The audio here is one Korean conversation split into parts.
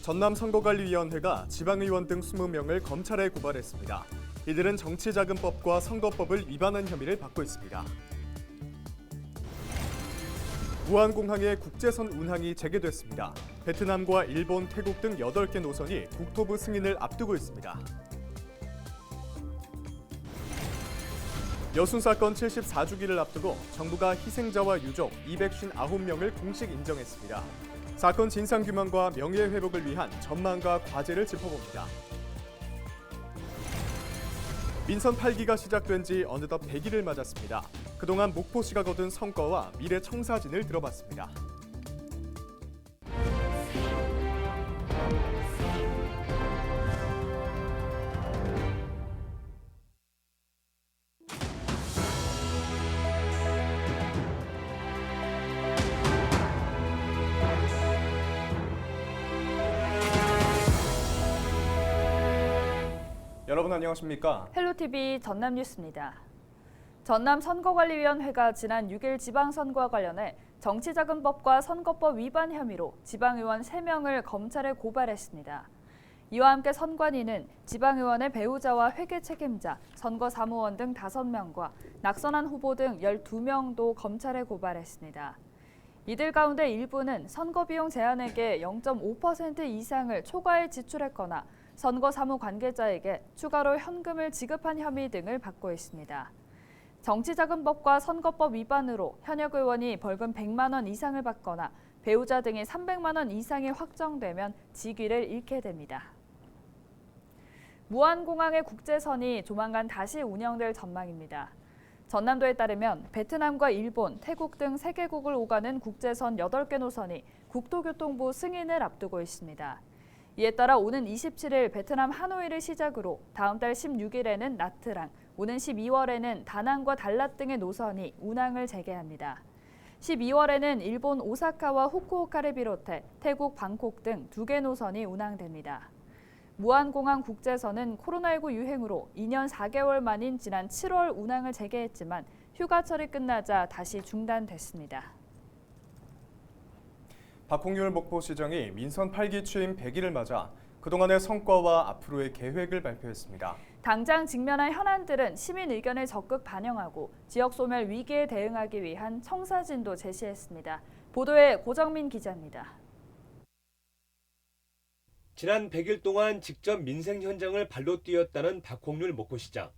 전남선거관리위원회가 지방의원 등 20명을 검찰에 고발했습니다. 이들은 정치자금법과 선거법을 위반한 혐의를 받고 있습니다. 무안공항의 국제선 운항이 재개됐습니다. 베트남과 일본, 태국 등 8개 노선이 국토부 승인을 앞두고 있습니다. 여순 사건 74주기를 앞두고 정부가 희생자와 유족 259명을 공식 인정했습니다. 사건 진상규명과 명예회복을 위한 전망과 과제를 짚어봅니다. 민선 8기가 시작된 지 어느덧 100일을 맞았습니다. 그동안 목포시가 거둔 성과와 미래 청사진을 들어봤습니다. 여러분 안녕하십니까? 헬로티비 전남뉴스입니다. 전남선거관리위원회가 지난 6일 지방선거와 관련해 정치자금법과 선거법 위반 혐의로 지방의원 3명을 검찰에 고발했습니다. 이와 함께 선관위는 지방의원의 배우자와 회계 책임자, 선거사무원 등 5명과 낙선한 후보 등 12명도 검찰에 고발했습니다. 이들 가운데 일부는 선거비용 제한액의 0.5% 이상을 초과해 지출했거나 선거 사무 관계자에게 추가로 현금을 지급한 혐의 등을 받고 있습니다. 정치자금법과 선거법 위반으로 현역 의원이 벌금 100만 원 이상을 받거나 배우자 등이 300만 원 이상이 확정되면 직위를 잃게 됩니다. 무안공항의 국제선이 조만간 다시 운영될 전망입니다. 전남도에 따르면 베트남과 일본, 태국 등 3개국을 오가는 국제선 8개 노선이 국토교통부 승인을 앞두고 있습니다. 이에 따라 오는 27일 베트남 하노이를 시작으로 다음 달 16일에는 나트랑, 오는 12월에는 다낭과 달랏 등의 노선이 운항을 재개합니다. 12월에는 일본 오사카와 후쿠오카를 비롯해 태국 방콕 등 2개 노선이 운항됩니다. 무안공항 국제선은 코로나19 유행으로 2년 4개월 만인 지난 7월 운항을 재개했지만 휴가철이 끝나자 다시 중단됐습니다. 박홍률 목포시장이 민선 8기 취임 100일을 맞아 그동안의 성과와 앞으로의 계획을 발표했습니다. 당장 직면한 현안들은 시민 의견을 적극 반영하고 지역 소멸 위기에 대응하기 위한 청사진도 제시했습니다. 보도에 고정민 기자입니다. 지난 100일 동안 직접 민생 현장을 발로 뛰었다는 박홍률 목포시장.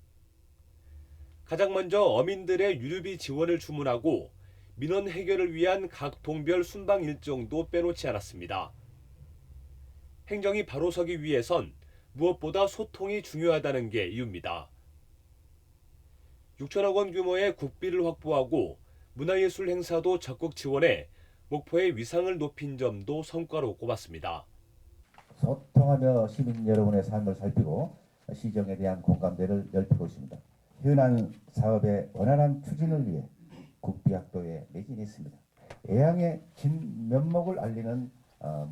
가장 먼저 어민들의 유류비 지원을 주문하고 민원 해결을 위한 각 동별 순방 일정도 빼놓지 않았습니다. 행정이 바로 서기 위해선 무엇보다 소통이 중요하다는 게 이유입니다. 6천억 원 규모의 국비를 확보하고 문화예술 행사도 적극 지원해 목포의 위상을 높인 점도 성과로 꼽았습니다. 소통하며 시민 여러분의 삶을 살피고 시정에 대한 공감대를 넓히고 있습니다. 현안 사업의 원활한 추진을 위해 국비 확보에 매진했습니다. 애양의 진 면목을 알리는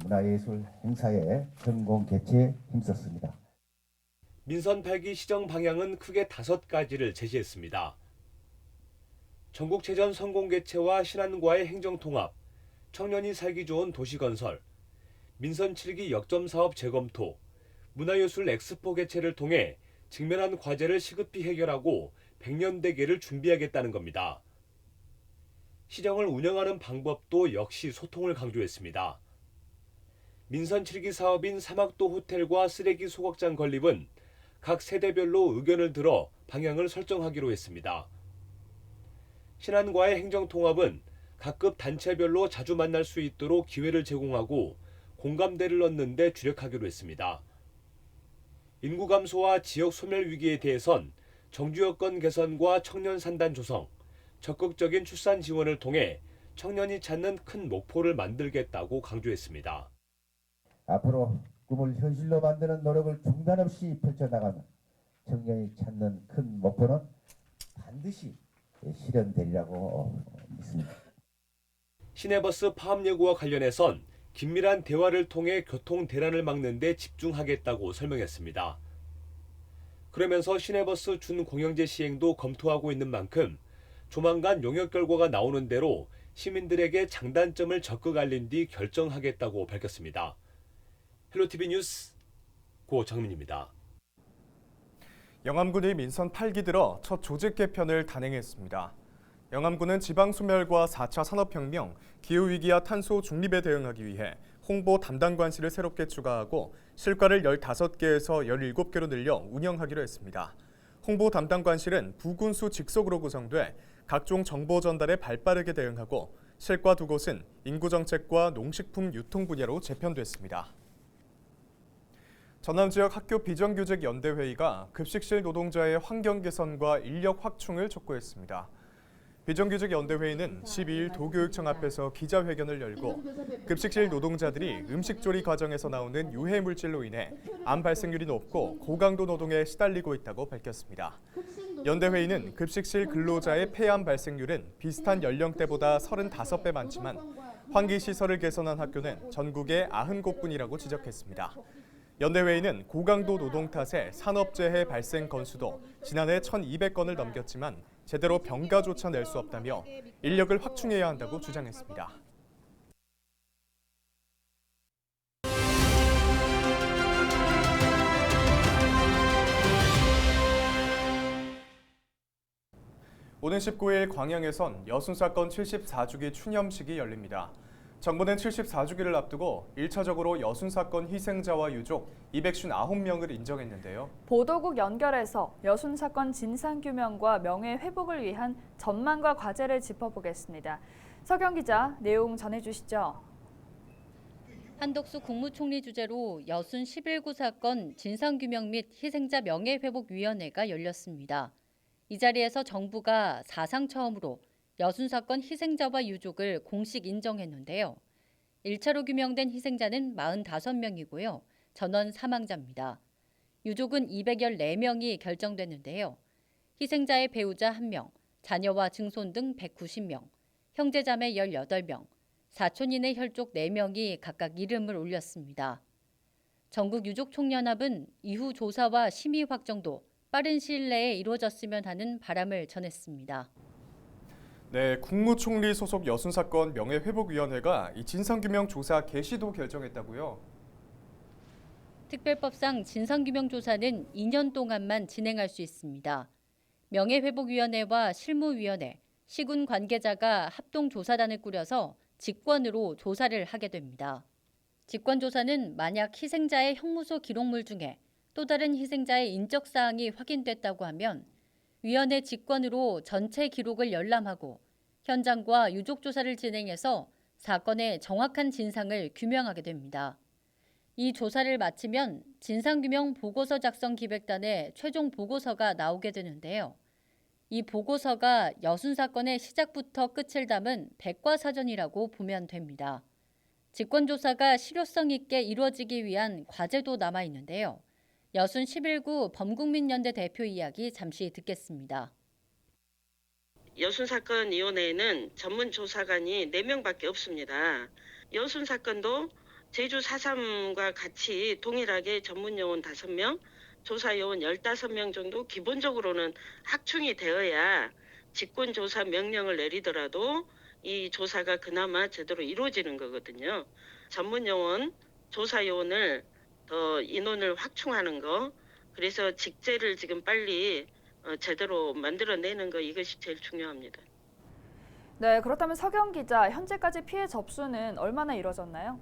문화예술 행사의 성공 개최에 힘썼습니다. 민선 8기 시정 방향은 크게 5가지를 제시했습니다. 전국체전 성공 개최와 신안과의 행정통합, 청년이 살기 좋은 도시건설, 민선 7기 역점 사업 재검토, 문화예술 엑스포 개최를 통해 직면한 과제를 시급히 해결하고 100년 대계를 준비하겠다는 겁니다. 시정을 운영하는 방법도 역시 소통을 강조했습니다. 민선 7기 사업인 사막도 호텔과 쓰레기 소각장 건립은 각 세대별로 의견을 들어 방향을 설정하기로 했습니다. 신안과의 행정통합은 각급 단체별로 자주 만날 수 있도록 기회를 제공하고 공감대를 얻는 데 주력하기로 했습니다. 인구 감소와 지역 소멸 위기에 대해선 정주 여건 개선과 청년 산단 조성, 적극적인 출산 지원을 통해 청년이 찾는 큰 목포를 만들겠다고 강조했습니다. 앞으로 꿈을 현실로 만드는 노력을 중단 없이 펼쳐나가면 청년이 찾는 큰 목표는 반드시 실현되리라고 믿습니다. 시내버스 파업 예고와 관련해선 긴밀한 대화를 통해 교통 대란을 막는 데 집중하겠다고 설명했습니다. 그러면서 시내버스 준공영제 시행도 검토하고 있는 만큼 조만간 용역 결과가 나오는 대로 시민들에게 장단점을 적극 알린 뒤 결정하겠다고 밝혔습니다. 헬로티비 뉴스 고정민입니다. 영암군이 민선 8기 들어 첫 조직 개편을 단행했습니다. 영암군은 지방 소멸과 4차 산업혁명, 기후위기와 탄소 중립에 대응하기 위해 홍보 담당 관실을 새롭게 추가하고 실과를 15개에서 17개로 늘려 운영하기로 했습니다. 홍보 담당 관실은 부군수 직속으로 구성돼 각종 정보 전달에 발빠르게 대응하고 실과 2곳은 인구정책과 농식품 유통 분야로 재편됐습니다. 전남 지역 학교 비정규직 연대회의가 급식실 노동자의 환경 개선과 인력 확충을 촉구했습니다. 비정규직 연대회의는 12일 도교육청 앞에서 기자회견을 열고 급식실 노동자들이 음식조리 과정에서 나오는 유해 물질로 인해 암 발생률이 높고 고강도 노동에 시달리고 있다고 밝혔습니다. 연대회의는 급식실 근로자의 폐암 발생률은 비슷한 연령대보다 35배 많지만 환기시설을 개선한 학교는 전국에 90곳뿐이라고 지적했습니다. 연대회의는 고강도 노동 탓에 산업재해 발생 건수도 지난해 1,200건을 넘겼지만 제대로 병가조차 낼 수 없다며 인력을 확충해야 한다고 주장했습니다. 오는 19일 광양에선 여순사건 74주기 추념식이 열립니다. 정부는 74주기를 앞두고 1차적으로 여순사건 희생자와 유족 259명을 인정했는데요. 보도국 연결해서 여순사건 진상규명과 명예회복을 위한 전망과 과제를 짚어보겠습니다. 서경 기자, 내용 전해주시죠. 한덕수 국무총리 주재로 여순 11구 사건 진상규명 및 희생자 명예회복위원회가 열렸습니다. 이 자리에서 정부가 사상 처음으로 여순 사건 희생자와 유족을 공식 인정했는데요. 1차로 규명된 희생자는 45명이고요. 전원 사망자입니다. 유족은 214명이 결정됐는데요. 희생자의 배우자 1명, 자녀와 증손 등 190명, 형제자매 18명, 사촌인의 혈족 4명이 각각 이름을 올렸습니다. 전국유족총연합은 이후 조사와 심의 확정도 빠른 시일 내에 이루어졌으면 하는 바람을 전했습니다. 네, 국무총리 소속 여순사건 명예회복위원회가 이 진상규명 조사 개시도 결정했다고요? 특별법상 진상규명 조사는 2년 동안만 진행할 수 있습니다. 명예회복위원회와 실무위원회, 시군 관계자가 합동조사단을 꾸려서 직권으로 조사를 하게 됩니다. 직권조사는 만약 희생자의 형무소 기록물 중에 또 다른 희생자의 인적사항이 확인됐다고 하면 위원회 직권으로 전체 기록을 열람하고 현장과 유족 조사를 진행해서 사건의 정확한 진상을 규명하게 됩니다. 이 조사를 마치면 진상규명 보고서 작성 기획단의 최종 보고서가 나오게 되는데요. 이 보고서가 여순 사건의 시작부터 끝을 담은 백과사전이라고 보면 됩니다. 직권조사가 실효성 있게 이루어지기 위한 과제도 남아 있는데요. 여순 11구 범국민연대 대표 이야기 잠시 듣겠습니다. 여순사건위원회에는 전문조사관이 4명밖에 없습니다. 여순사건도 제주 4.3과 같이 동일하게 전문요원 5명, 조사요원 15명 정도 기본적으로는 확충이 되어야 직권조사 명령을 내리더라도 이 조사가 그나마 제대로 이루어지는 거거든요. 전문요원, 조사요원을 더 인원을 확충하는 거, 그래서 직제를 지금 빨리 제대로 만들어내는 거, 이것이 제일 중요합니다. 네, 그렇다면 서경 기자, 현재까지 피해 접수는 얼마나 이뤄졌나요?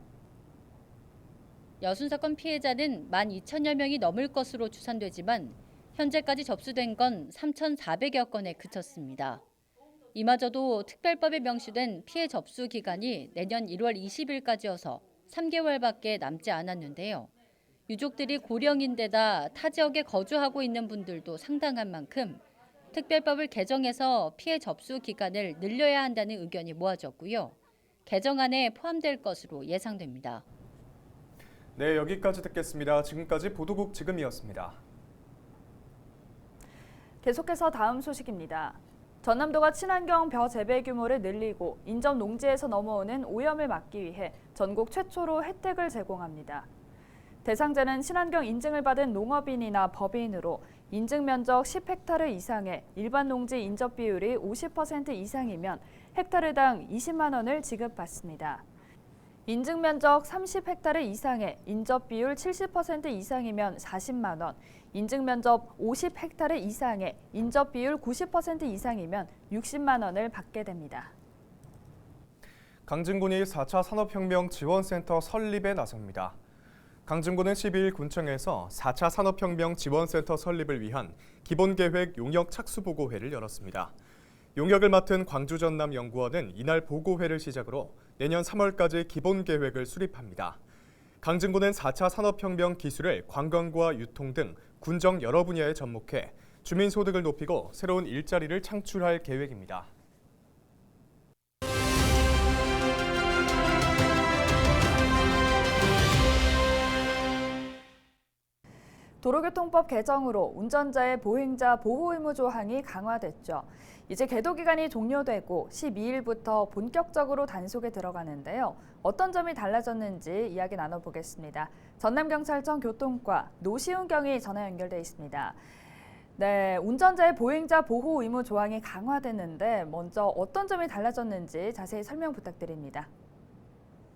여순 사건 피해자는 12,000여 명이 넘을 것으로 추산되지만 현재까지 접수된 건 3,400여 건에 그쳤습니다. 이마저도 특별법에 명시된 피해 접수 기간이 내년 1월 20일까지여서 3개월밖에 남지 않았는데요. 유족들이 고령인데다 타 지역에 거주하고 있는 분들도 상당한 만큼 특별법을 개정해서 피해 접수 기간을 늘려야 한다는 의견이 모아졌고요. 개정안에 포함될 것으로 예상됩니다. 네, 여기까지 듣겠습니다. 지금까지 보도국 지금이었습니다. 계속해서 다음 소식입니다. 전남도가 친환경 벼 재배 규모를 늘리고 인접 농지에서 넘어오는 오염을 막기 위해 전국 최초로 혜택을 제공합니다. 대상자는 친환경 인증을 받은 농업인이나 법인으로 인증 면적 10헥타르 이상의 일반 농지 인접 비율이 50% 이상이면 헥타르당 20만 원을 지급받습니다. 인증면적 30헥타르 이상의 인접비율 70% 이상이면 40만 원, 인증면적 50헥타르 이상의 인접비율 90% 이상이면 60만 원을 받게 됩니다. 강진군이 4차 산업혁명 지원센터 설립에 나섭니다. 강진군은 12일 군청에서 4차 산업혁명 지원센터 설립을 위한 기본계획 용역 착수보고회를 열었습니다. 용역을 맡은 광주전남연구원은 이날 보고회를 시작으로 내년 3월까지 기본계획을 수립합니다. 강진군은 4차 산업혁명 기술을 관광과 유통 등 군정 여러 분야에 접목해 주민소득을 높이고 새로운 일자리를 창출할 계획입니다. 도로교통법 개정으로 운전자의 보행자 보호 의무 조항이 강화됐죠. 이제 계도 기간이 종료되고 12일부터 본격적으로 단속에 들어가는데요. 어떤 점이 달라졌는지 이야기 나눠보겠습니다. 전남경찰청 교통과 노시훈 경위 전화 연결돼 있습니다. 네, 운전자의 보행자 보호 의무 조항이 강화됐는데 먼저 어떤 점이 달라졌는지 자세히 설명 부탁드립니다.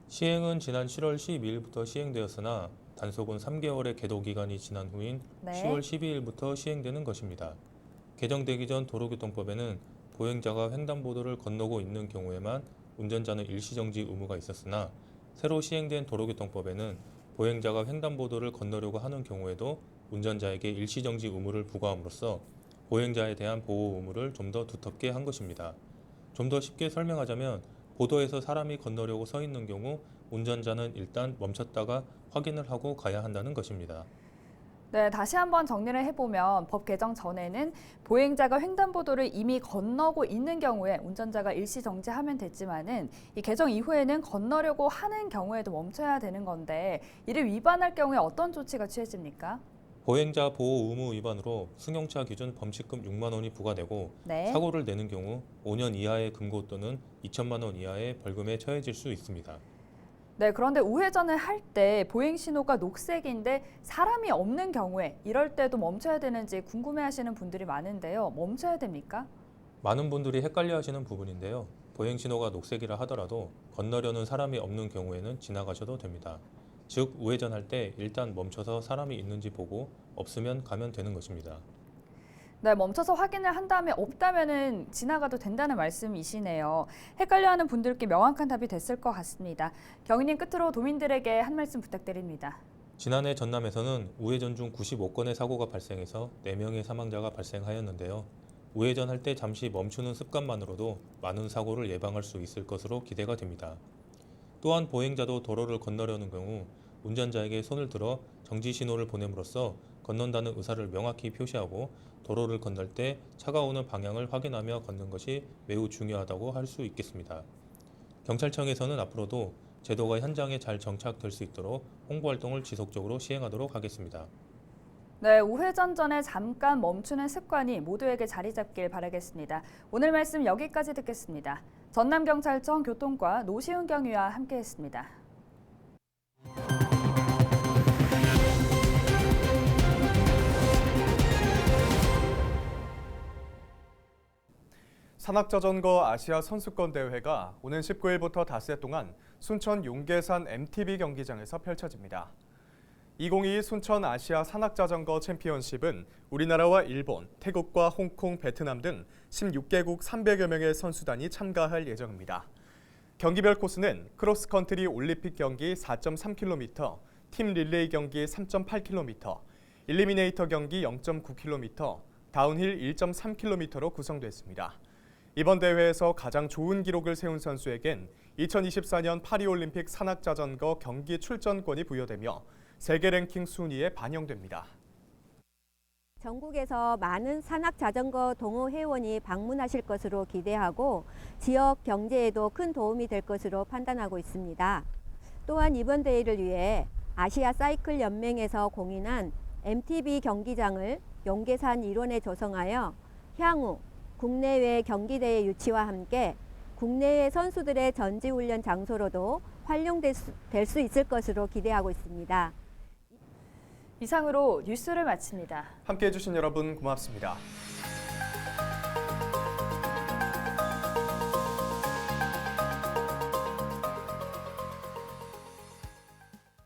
시행은 지난 7월 12일부터 시행되었으나 단속은 3개월의 계도 기간이 지난 후인 10월 12일부터 시행되는 것입니다. 개정되기 전 도로교통법에는 보행자가 횡단보도를 건너고 있는 경우에만 운전자는 일시정지 의무가 있었으나 새로 시행된 도로교통법에는 보행자가 횡단보도를 건너려고 하는 경우에도 운전자에게 일시정지 의무를 부과함으로써 보행자에 대한 보호 의무를 좀 더 두텁게 한 것입니다. 좀 더 쉽게 설명하자면 보도에서 사람이 건너려고 서 있는 경우 운전자는 일단 멈췄다가 확인을 하고 가야 한다는 것입니다. 네, 다시 한번 정리를 해보면 법 개정 전에는 보행자가 횡단보도를 이미 건너고 있는 경우에 운전자가 일시 정지하면 됐지만은 이 개정 이후에는 건너려고 하는 경우에도 멈춰야 되는 건데 이를 위반할 경우에 어떤 조치가 취해집니까? 보행자 보호 의무 위반으로 승용차 기준 범칙금 6만 원이 부과되고 사고를 내는 경우 5년 이하의 금고 또는 2천만 원 이하의 벌금에 처해질 수 있습니다. 네, 그런데 우회전을 할 때 보행 신호가 녹색인데 사람이 없는 경우에 이럴 때도 멈춰야 되는지 궁금해하시는 분들이 많은데요. 멈춰야 됩니까? 많은 분들이 헷갈려하시는 부분인데요. 보행 신호가 녹색이라 하더라도 건너려는 사람이 없는 경우에는 지나가셔도 됩니다. 즉 우회전할 때 일단 멈춰서 사람이 있는지 보고 없으면 가면 되는 것입니다. 네, 멈춰서 확인을 한 다음에 없다면은 지나가도 된다는 말씀이시네요. 헷갈려하는 분들께 명확한 답이 됐을 것 같습니다. 경위님 끝으로 도민들에게 한 말씀 부탁드립니다. 지난해 전남에서는 우회전 중 95건의 사고가 발생해서 4명의 사망자가 발생하였는데요. 우회전할 때 잠시 멈추는 습관만으로도 많은 사고를 예방할 수 있을 것으로 기대가 됩니다. 또한 보행자도 도로를 건너려는 경우 운전자에게 손을 들어 정지 신호를 보냄으로써 건넌다는 의사를 명확히 표시하고 도로를 건널 때 차가 오는 방향을 확인하며 걷는 것이 매우 중요하다고 할 수 있겠습니다. 경찰청에서는 앞으로도 제도가 현장에 잘 정착될 수 있도록 홍보 활동을 지속적으로 시행하도록 하겠습니다. 네, 우회전 전에 잠깐 멈추는 습관이 모두에게 자리 잡길 바라겠습니다. 오늘 말씀 여기까지 듣겠습니다. 전남경찰청 교통과 노시훈 경위와 함께했습니다. 산악자전거 아시아 선수권 대회가 오는 19일부터 닷새 동안 순천 용계산 MTB 경기장에서 펼쳐집니다. 2022 순천 아시아 산악자전거 챔피언십은 우리나라와 일본, 태국과 홍콩, 베트남 등 16개국 300여 명의 선수단이 참가할 예정입니다. 경기별 코스는 크로스컨트리 올림픽 경기 4.3km, 팀 릴레이 경기 3.8km, 일리미네이터 경기 0.9km, 다운힐 1.3km로 구성됐습니다. 이번 대회에서 가장 좋은 기록을 세운 선수에겐 2024년 파리올림픽 산악자전거 경기 출전권이 부여되며 세계 랭킹 순위에 반영됩니다. 전국에서 많은 산악자전거 동호 회원이 방문하실 것으로 기대하고 지역 경제에도 큰 도움이 될 것으로 판단하고 있습니다. 또한 이번 대회를 위해 아시아 사이클 연맹에서 공인한 MTB 경기장을 용계산 일원에 조성하여 향후 국내외 경기대회 유치와 함께 국내외 선수들의 전지훈련 장소로도 활용될 수 있을 것으로 기대하고 있습니다. 이상으로 뉴스를 마칩니다. 함께해 주신 여러분 고맙습니다.